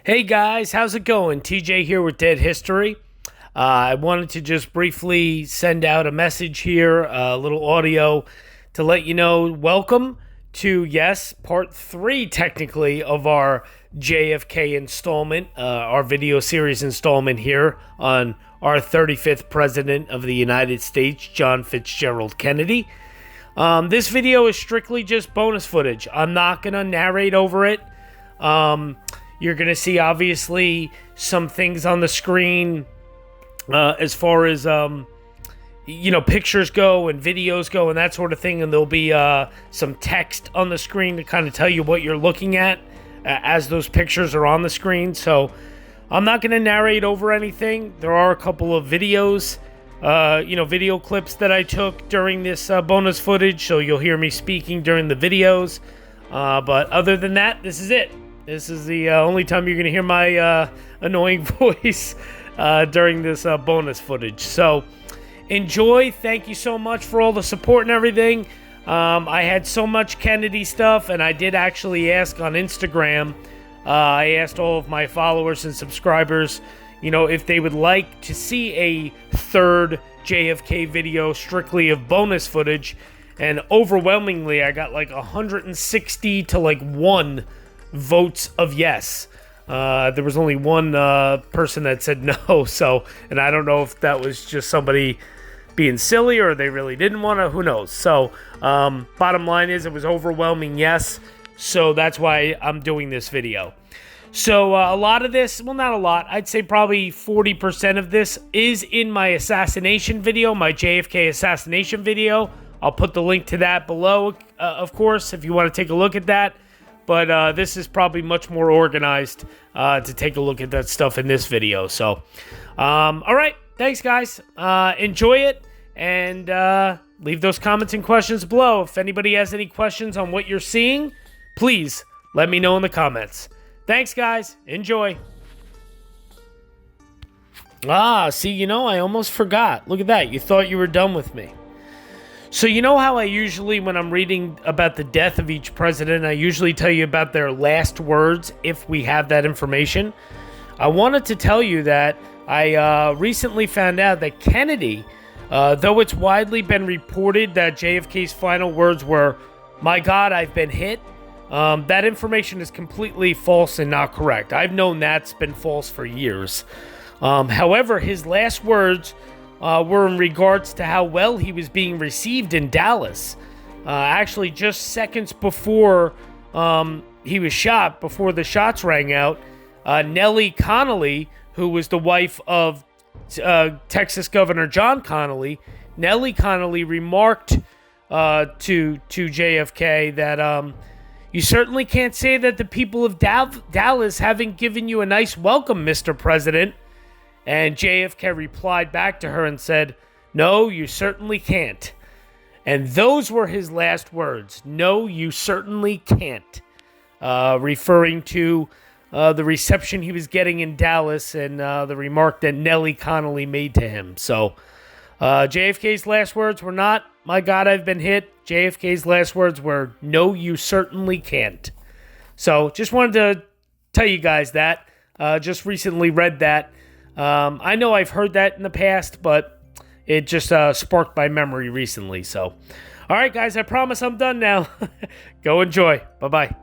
Hey guys, how's it going? TJ here with Dead History. I wanted to just briefly send out a message here, a little audio to let you know welcome to, yes, part 3 technically of our JFK installment, our video series installment here on our 35th President of the United States, John Fitzgerald Kennedy. This video is strictly just bonus footage. I'm not going to narrate over it. You're going to see, obviously, some things on the screen as far as, pictures go and videos go and that sort of thing. And there'll be some text on the screen to kind of tell you what you're looking at as those pictures are on the screen. So I'm not going to narrate over anything. There are a couple of videos, video clips that I took during this bonus footage. So you'll hear me speaking during the videos. But other than that, this is it. This is the only time you're going to hear my annoying voice during this bonus footage. So enjoy. Thank you so much for all the support and everything. I had so much Kennedy stuff, and I did actually ask on Instagram. I asked all of my followers and subscribers, if they would like to see a third JFK video strictly of bonus footage. And overwhelmingly, I got like 160 to like 1 votes of yes. There was only one person that said no, and I don't know if that was just somebody being silly or they really didn't want to, who knows. So bottom line is it was overwhelming yes, so that's why I'm doing this video. So a lot of this, well, not a lot, I'd say probably 40% of this is in my assassination video, my JFK assassination video. I'll put the link to that below, of course, if you want to take a look at that. But this is probably much more organized to take a look at that stuff in this video. So, all right. Thanks, guys. Enjoy it. And leave those comments and questions below. If anybody has any questions on what you're seeing, please let me know in the comments. Thanks, guys. Enjoy. See, I almost forgot. Look at that. You thought you were done with me. So you know how I usually, when I'm reading about the death of each president, I usually tell you about their last words if we have that information? I wanted to tell you that I recently found out that Kennedy, though it's widely been reported that JFK's final words were, "My God, I've been hit," that information is completely false and not correct. I've known that's been false for years. However, his last words were in regards to how well he was being received in Dallas. Actually, just seconds before he was shot, before the shots rang out, Nellie Connolly, who was the wife of Texas Governor John Connolly, Nellie Connolly remarked to JFK that you certainly can't say that the people of Dallas haven't given you a nice welcome, Mr. President. And JFK replied back to her and said, "No, you certainly can't." And those were his last words. "No, you certainly can't." Referring to the reception he was getting in Dallas and the remark that Nellie Connolly made to him. So JFK's last words were not, "My God, I've been hit." JFK's last words were, "No, you certainly can't." So just wanted to tell you guys that. Just recently read that. I know I've heard that in the past, but it just sparked my memory recently. So, all right, guys, I promise I'm done now. Go enjoy. Bye-bye.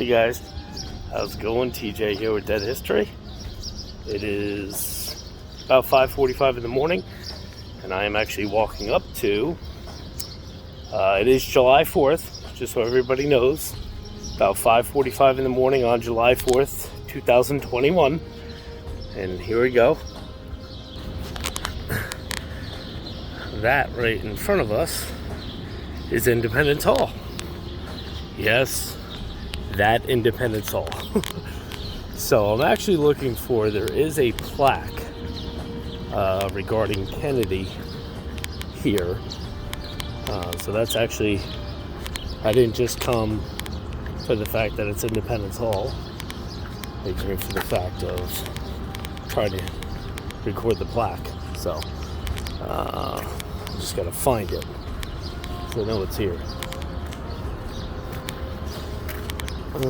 guys, how's it going? TJ here with Dead History. It is about 5:45 in the morning, and I am actually walking up to, it is July 4th, just so everybody knows, about 5:45 in the morning on July 4th, 2021, and here we go. That right in front of us is Independence Hall. Yes, that Independence Hall. So I'm actually looking for, there is a plaque regarding Kennedy here. So that's actually, I didn't just come for the fact that it's Independence Hall. I came for the fact of trying to record the plaque. So I just gotta find it so I know it's here. I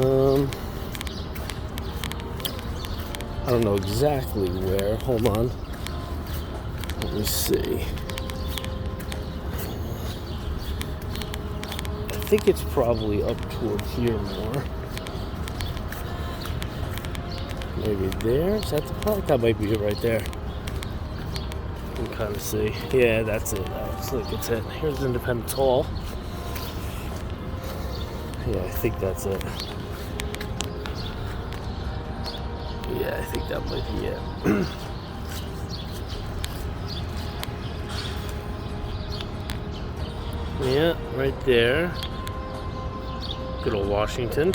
don't know exactly where. Hold on. Let me see. I think it's probably up toward here more. Maybe there? Is that the plaque? That might be it right there. You can kind of see. Yeah, that's it. Looks like it's it. Here's Independence Hall. Yeah, I think that's it. Yeah, I think that might be it. Yeah, right there. Good old Washington.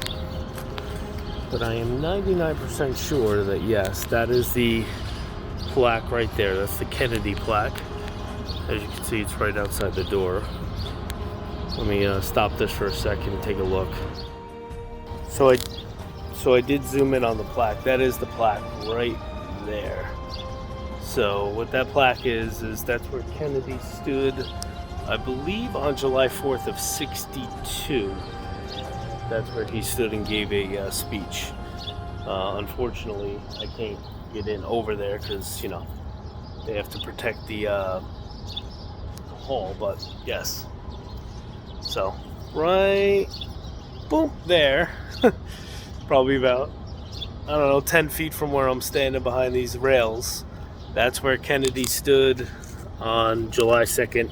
But I am 99% sure that yes, that is the plaque right there. That's the Kennedy plaque. As you can see, it's right outside the door. Let me stop this for a second and take a look. So I did zoom in on the plaque. That is the plaque right there. So what that plaque is that's where Kennedy stood, I believe, on July 4th of 62. That's where he stood and gave a speech. Unfortunately, I can't get in over there because, you know, they have to protect the hall, but yes. So, right, boom, there. Probably about, I don't know, 10 feet from where I'm standing behind these rails. That's where Kennedy stood on July 2nd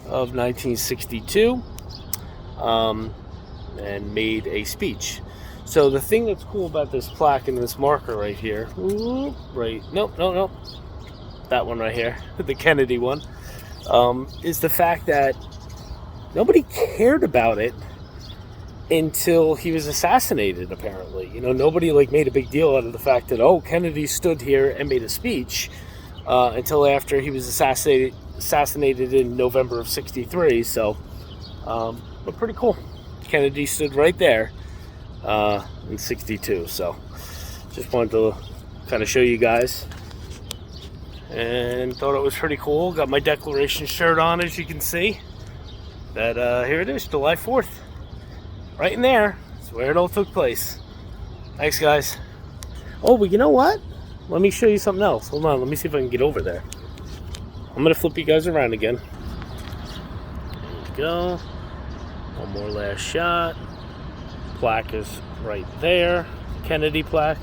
of 1962 and made a speech. So the thing that's cool about this plaque and this marker right here, nope, that one right here, the Kennedy one, is the fact that nobody cared about it until he was assassinated, apparently. You know, nobody made a big deal out of the fact that, oh, Kennedy stood here and made a speech until after he was assassinated in November of 63. So, but pretty cool. Kennedy stood right there in 62. So, just wanted to kind of show you guys. And thought it was pretty cool. Got my Declaration shirt on, as you can see. That here it is, July 4th. Right in there. That's where it all took place. Thanks, guys. Oh, but you know what? Let me show you something else. Hold on. Let me see if I can get over there. I'm going to flip you guys around again. There we go. One more last shot. Plaque is right there. Kennedy plaque.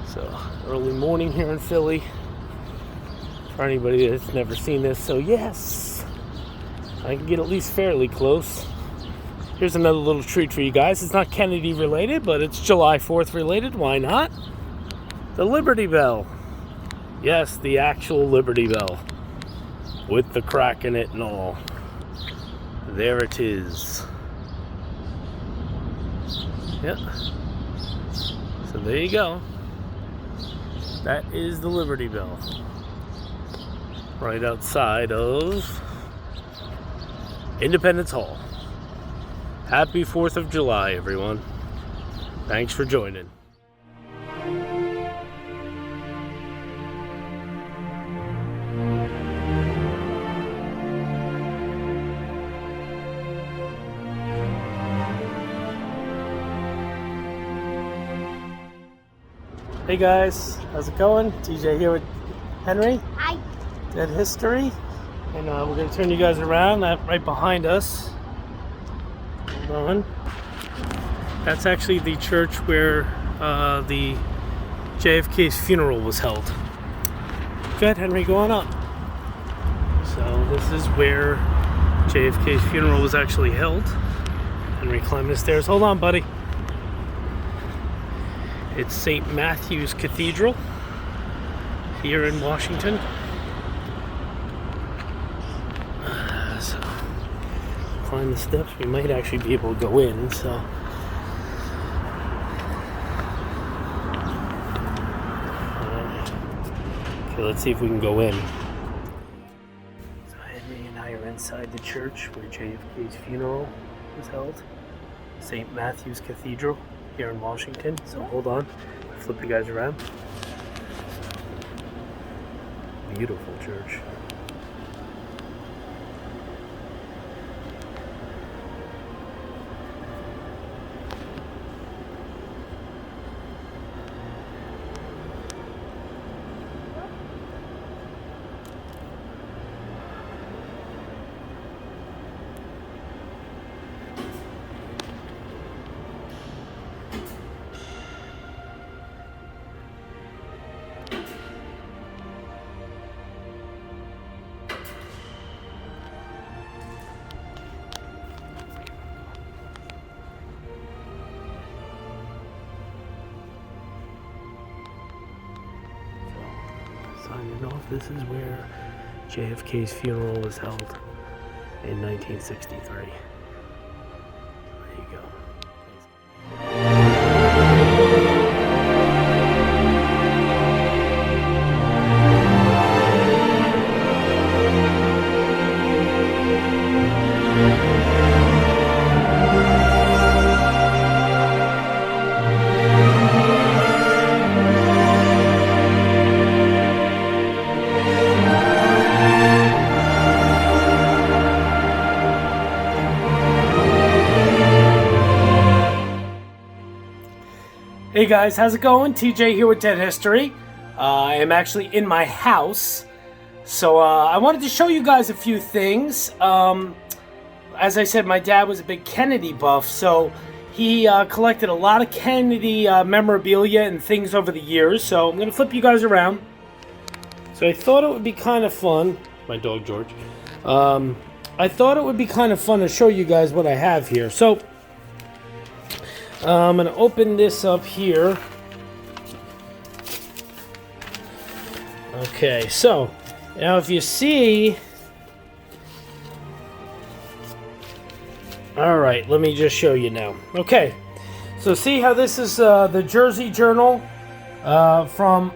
So, early morning here in Philly. For anybody that's never seen this. So, yes. I can get at least fairly close. Here's another little treat for you guys. It's not Kennedy related, but it's July 4th related. Why not? The Liberty Bell. Yes, the actual Liberty Bell. With the crack in it and all. There it is. Yep. So there you go. That is the Liberty Bell. Right outside of Independence Hall. Happy 4th of July, everyone. Thanks for joining. Hey guys, how's it going? TJ here with Henry. Hi. Dead History. And we're going to turn you guys around. That right behind us. Hold on. That's actually the church where the JFK's funeral was held. Go ahead, Henry, go on up. So this is where JFK's funeral was actually held. Henry, climb the stairs. Hold on, buddy. It's St. Matthew's Cathedral here in Washington. So climb the steps. We might actually be able to go in. So. Okay, let's see if we can go in. So Henry and I are inside the church where JFK's funeral was held. St. Matthew's Cathedral here in Washington. So hold on, I'll flip you guys around. Beautiful church. Signing off, this is where JFK's funeral was held in 1963. There you go. Hey guys, how's it going? TJ here with Dead History. I am actually in my house. So I wanted to show you guys a few things. As I said, my dad was a big Kennedy buff, so he collected a lot of Kennedy memorabilia and things over the years. So I'm going to flip you guys around. So I thought it would be kind of fun. My dog, George. I thought it would be kind of fun to show you guys what I have here. So I'm going to open this up here. Okay, so now if you see... Alright, let me just show you now. Okay, so see how this is the Jersey Journal from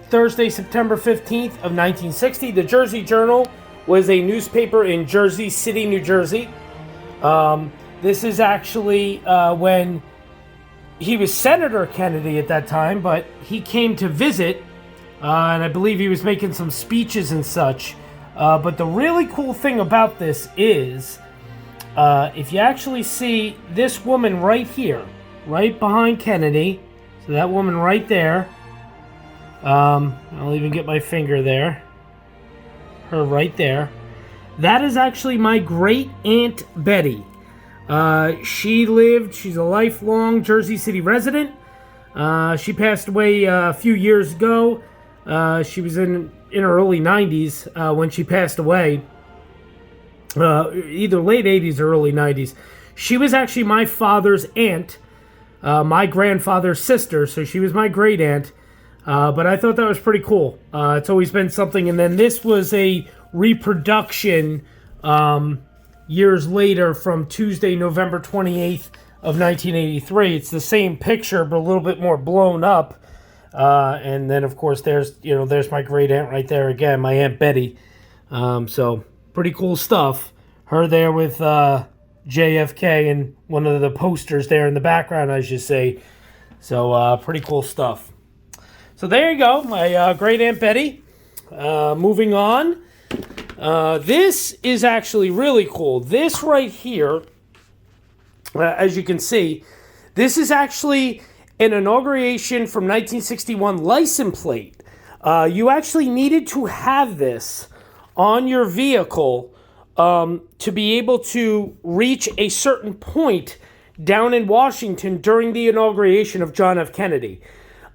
Thursday, September 15th of 1960. The Jersey Journal was a newspaper in Jersey City, New Jersey. This is actually when he was Senator Kennedy at that time, but he came to visit, and I believe he was making some speeches and such. But the really cool thing about this is, if you actually see this woman right here, right behind Kennedy, so that woman right there, I'll even get my finger there, her right there, that is actually my great Aunt Betty. She's a lifelong Jersey City resident. She passed away a few years ago. She was in her early 90s when she passed away. Either late 80s or early 90s. She was actually my father's aunt, my grandfather's sister, so she was my great aunt. But I thought that was pretty cool. It's always been something. And then this was a reproduction years later from Tuesday, November 28th of 1983. It's the same picture, but a little bit more blown up. And then, of course, there's my great aunt right there again, my Aunt Betty. So pretty cool stuff. Her there with JFK and one of the posters there in the background, I should say. So pretty cool stuff. So there you go, my great Aunt Betty. Moving on. This is actually really cool. This right here, as you can see, this is actually an inauguration from 1961 license plate. You actually needed to have this on your vehicle to be able to reach a certain point down in Washington during the inauguration of John F. Kennedy.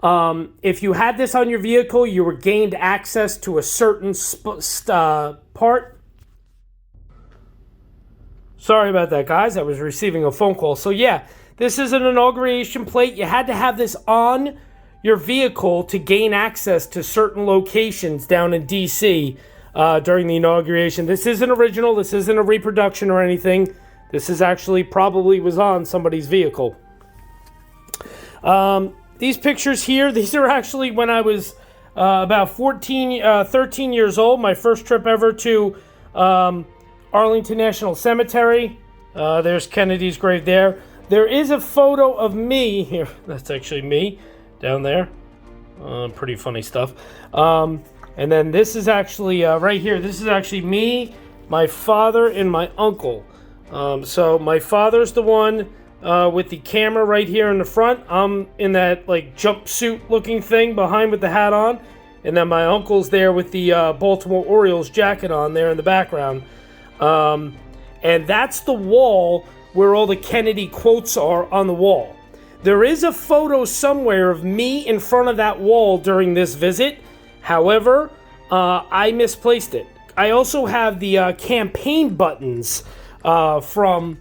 If you had this on your vehicle, you were gained access to a certain part. Sorry about that, guys. I was receiving a phone call. So yeah, this is an inauguration plate. You had to have this on your vehicle to gain access to certain locations down in D.C. During the inauguration. This isn't original. This isn't a reproduction or anything. This is actually probably was on somebody's vehicle. These pictures here, these are actually when I was about 13 years old. My first trip ever to Arlington National Cemetery. There's Kennedy's grave there. There is a photo of me here. That's actually me down there. Pretty funny stuff. And then this is actually right here. This is actually me, my father, and my uncle. So my father's the one with the camera right here in the front. I'm in that like jumpsuit looking thing behind with the hat on. And then my uncle's there with the Baltimore Orioles jacket on there in the background. And that's the wall where all the Kennedy quotes are on the wall. There is a photo somewhere of me in front of that wall during this visit. However, I misplaced it. I also have the campaign buttons from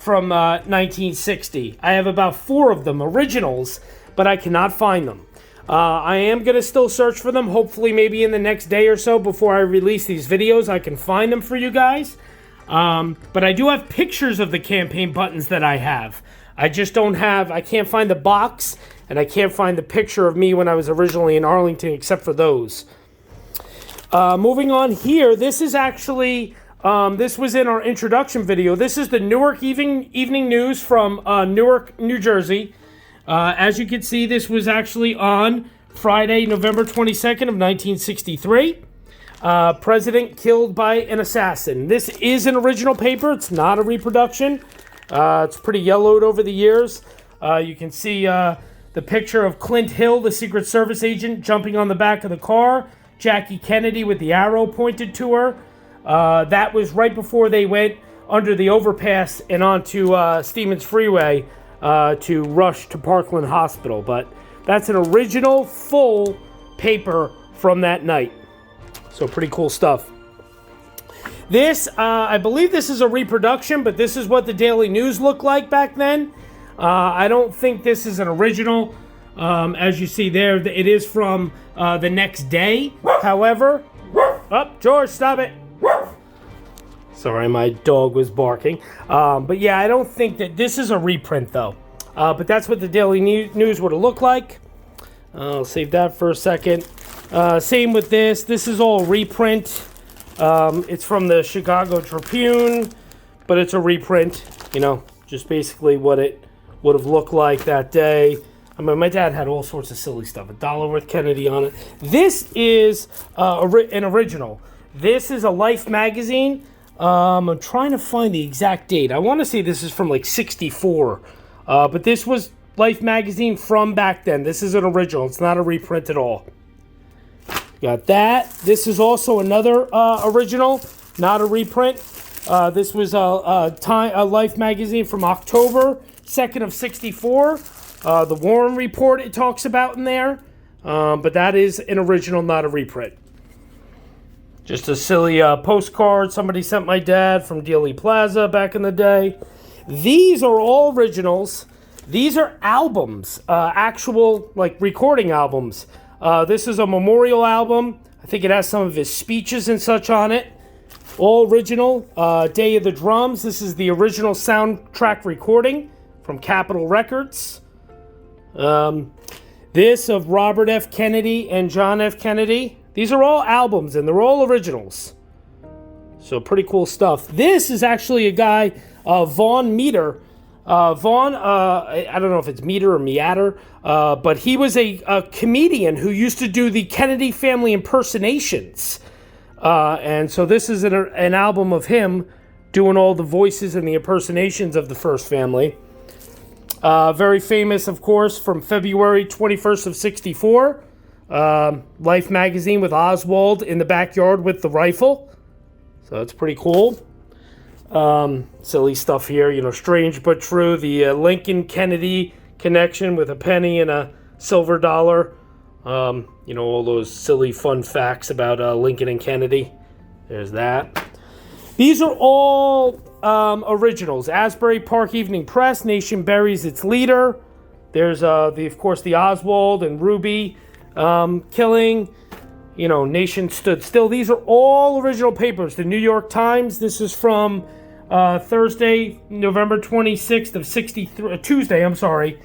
1960. I have about 4 of them, originals, but I cannot find them. I am going to still search for them. Hopefully, maybe in the next day or so before I release these videos, I can find them for you guys. But I do have pictures of the campaign buttons that I have. I just don't have, I can't find the box, and I can't find the picture of me when I was originally in Arlington, except for those. Moving on here, this is actually, this was in our introduction video. This is the Newark Evening News from Newark, New Jersey. As you can see, this was actually on Friday, November 22nd of 1963. President killed by an assassin. This is an original paper. It's not a reproduction. It's pretty yellowed over the years. You can see the picture of Clint Hill, the Secret Service agent, jumping on the back of the car. Jackie Kennedy with the arrow pointed to her. That was right before they went under the overpass and onto Stevens Freeway to rush to Parkland Hospital. But that's an original full paper from that night. So pretty cool stuff. This, I believe this is a reproduction, but this is what the Daily News looked like back then. I don't think this is an original. As you see there, it is from the next day. However, George, stop it. Sorry, my dog was barking. But yeah, I don't think that this is a reprint, though. But that's what the Daily News would have looked like. I'll save that for a second. Same with this. This is all reprint. It's from the Chicago Tribune, but it's a reprint. You know, just basically what it would have looked like that day. I mean, my dad had all sorts of silly stuff. $1 worth Kennedy on it. This is an original. This is a Life magazine. I'm trying to find the exact date. I want to say this is from like 64. But this was Life magazine from back then. This is an original. It's not a reprint at all. Got that. This is also another original, not a reprint. This was a Life magazine from October 2nd of 64. The Warren Report it talks about in there. But that is an original, not a reprint. Just a silly postcard somebody sent my dad from Dealey Plaza back in the day. These are all originals. These are albums, actual like recording albums. This is a memorial album. I think it has some of his speeches and such on it. All original. Day of the Drums. This is the original soundtrack recording from Capitol Records. This of Robert F. Kennedy and John F. Kennedy. These are all albums, and they're all originals. So pretty cool stuff. This is actually a guy, Vaughn Meader. I don't know if it's Meader or Meader, but he was a comedian who used to do the Kennedy family impersonations. And so this is an album of him doing all the voices and the impersonations of the first family. Very famous, of course, from February 21st of 64. Life magazine with Oswald in the backyard with the rifle. So that's pretty cool. Silly stuff here, you know, strange but true. The Lincoln-Kennedy connection with a penny and a silver dollar. You know, all those silly fun facts about Lincoln and Kennedy. There's that. These are all originals. Asbury Park Evening Press, Nation buries its leader. There's, of course, the Oswald and Ruby killing. You know, Nation stood still. These are all original papers. The New York Times, this is from Thursday, November 26th of 63, Tuesday, I'm sorry.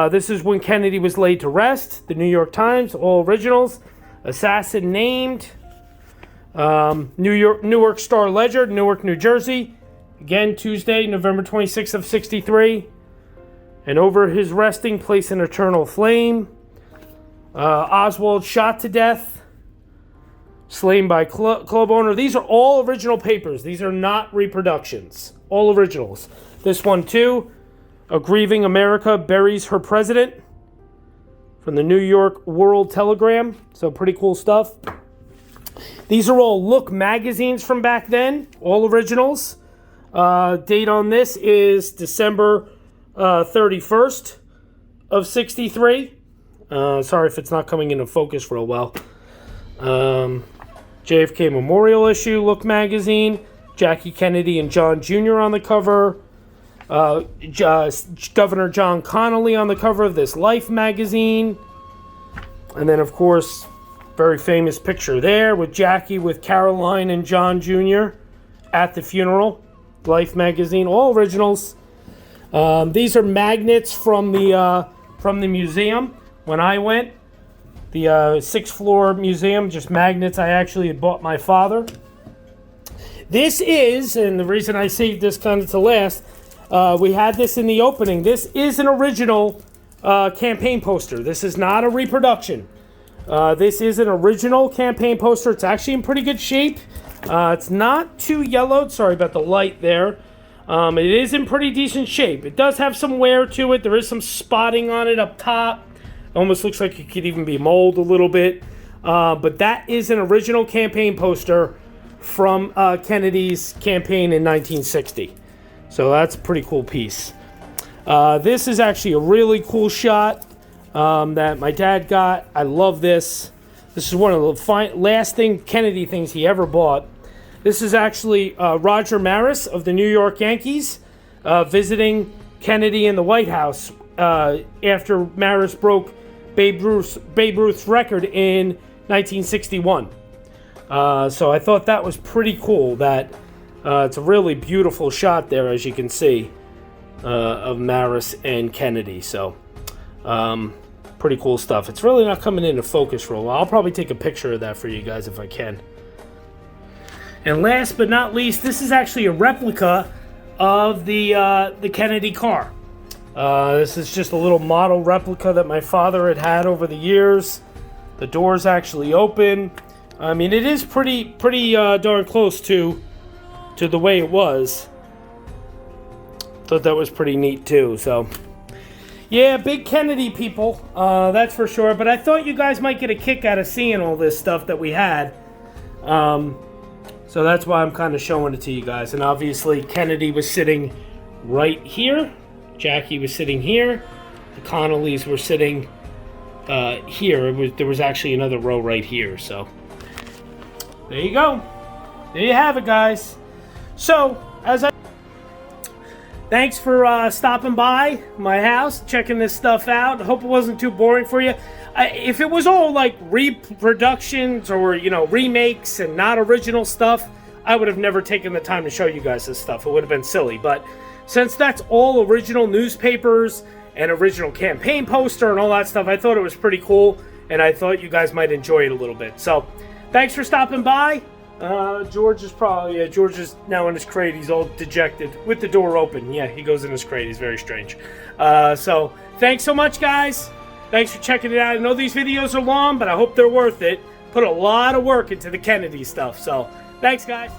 This is when Kennedy was laid to rest. The New York Times, all originals. Assassin named. Newark Star Ledger, Newark, New Jersey. Again, Tuesday, November 26th of 63. And over his resting place in eternal flame. Oswald shot to death. Slain by club owner. These are all original papers. These are not reproductions. All originals. This one too. A grieving America buries her president. From the New York World Telegram. So pretty cool stuff. These are all Look magazines from back then. All originals. Date on this is December 31st of 63. Sorry if it's not coming into focus real well. JFK Memorial issue, Look magazine. Jackie Kennedy and John Jr. on the cover. Governor John Connally on the cover of this Life magazine. And then, of course, very famous picture there with Jackie with Caroline and John Jr. at the funeral. Life magazine, all originals. These are magnets from the museum when I went. The 6th floor museum, just magnets I actually had bought my father. This is, and the reason I saved this kind of to last, we had this in the opening. This is an original campaign poster. This is not a reproduction. This is an original campaign poster. It's actually in pretty good shape. It's not too yellowed. Sorry about the light there. It is in pretty decent shape. It does have some wear to it. There is some spotting on it up top. Almost looks like it could even be mold a little bit. But that is an original campaign poster from Kennedy's campaign in 1960. So that's a pretty cool piece. This is actually a really cool shot that my dad got. I love this. This is one of the last Kennedy things he ever bought. This is actually Roger Maris of the New York Yankees visiting Kennedy in the White House after Maris broke Babe Ruth's record in 1961. So I thought that was pretty cool. That it's a really beautiful shot there, as you can see, of Maris and Kennedy. So pretty cool stuff. It's really not coming into focus for a while. I'll probably take a picture of that for you guys if I can. And last but not least, this is actually a replica of the Kennedy car. This is just a little model replica that my father had over the years. The door's actually open. I mean, it is pretty darn close to the way it was. Thought that was pretty neat too. So, yeah, big Kennedy people, that's for sure. But I thought you guys might get a kick out of seeing all this stuff that we had. So that's why I'm kind of showing it to you guys. And obviously, Kennedy was sitting right here. Jackie was sitting here. The Connollys were sitting here. There was actually another row right here. So there you go. There you have it, guys. So thanks for stopping by my house, checking this stuff out. I hope it wasn't too boring for you. If it was all like reproductions or, you know, remakes and not original stuff, I would have never taken the time to show you guys this stuff. It would have been silly. But since that's all original newspapers and original campaign poster and all that stuff, I thought it was pretty cool, and I thought you guys might enjoy it a little bit. So thanks for stopping by. George is now in his crate. He's all dejected with the door open. Yeah, he goes in his crate. He's very strange. So thanks so much, guys. Thanks for checking it out. I know these videos are long, but I hope they're worth it. Put a lot of work into the Kennedy stuff. So thanks, guys.